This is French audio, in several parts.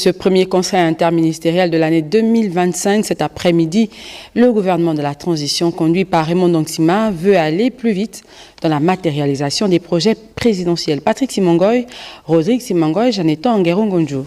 ce premier conseil interministériel de l'année 2025, cet après-midi, le gouvernement de la transition conduit par Raymond Ndongsima veut aller plus vite dans la matérialisation des projets présidentiels. Patrick Simangoy, Rodrigue Simangoy, Janeto Nguerongonjo.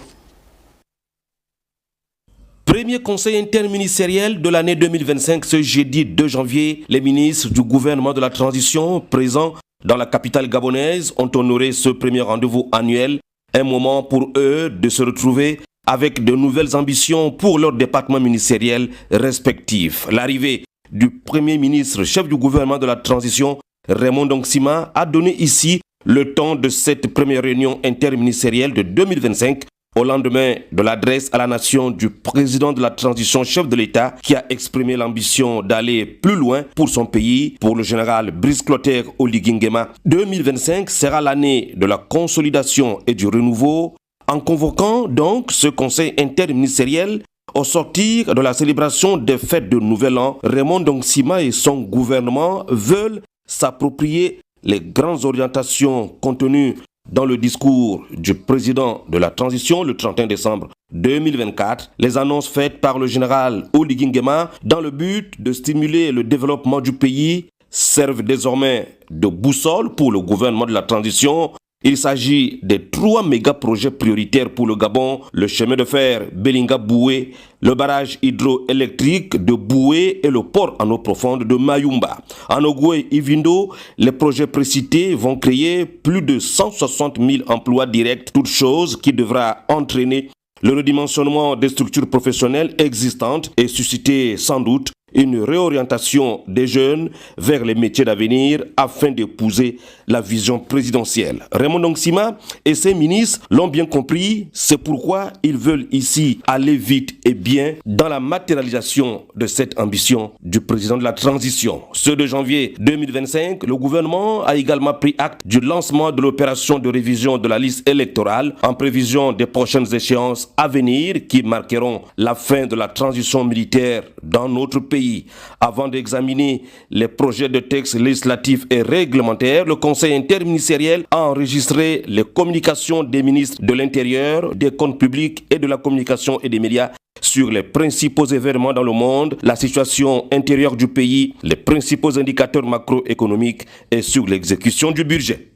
Premier conseil interministériel de l'année 2025, ce jeudi 2 janvier, les ministres du gouvernement de la transition présents dans la capitale gabonaise ont honoré ce premier rendez-vous annuel, un moment pour eux de se retrouver avec de nouvelles ambitions pour leurs départements ministériels respectifs. L'arrivée du premier ministre, chef du gouvernement de la transition, Raymond Ndongsima, a donné ici le temps de cette première réunion interministérielle de 2025 au lendemain de l'adresse à la nation du président de la transition, chef de l'État, qui a exprimé l'ambition d'aller plus loin pour son pays. Pour le général Brice Clotaire Oligui Nguema, 2025 sera l'année de la consolidation et du renouveau. En convoquant donc ce conseil interministériel au sortir de la célébration des fêtes de Nouvel An, Raymond Ndongsima et son gouvernement veulent s'approprier les grandes orientations contenues dans le discours du président de la transition le 31 décembre 2024, les annonces faites par le général Oligui Nguema dans le but de stimuler le développement du pays servent désormais de boussole pour le gouvernement de la transition. Il s'agit des 3 méga-projets prioritaires pour le Gabon, le chemin de fer Belinga-Boué, le barrage hydroélectrique de Boué et le port en eau profonde de Mayumba. En Ogoué et Vindo, les projets précités vont créer plus de 160 000 emplois directs, toute chose qui devra entraîner le redimensionnement des structures professionnelles existantes et susciter sans doute une réorientation des jeunes vers les métiers d'avenir afin d'épouser la vision présidentielle. Raymond Ndongsima et ses ministres l'ont bien compris, c'est pourquoi ils veulent ici aller vite et bien dans la matérialisation de cette ambition du président de la transition. Ce 2 janvier 2025, le gouvernement a également pris acte du lancement de l'opération de révision de la liste électorale en prévision des prochaines échéances à venir qui marqueront la fin de la transition militaire dans notre pays. Avant d'examiner les projets de textes législatifs et réglementaires, le Conseil interministériel a enregistré les communications des ministres de l'Intérieur, des comptes publics et de la communication et des médias sur les principaux événements dans le monde, la situation intérieure du pays, les principaux indicateurs macroéconomiques et sur l'exécution du budget.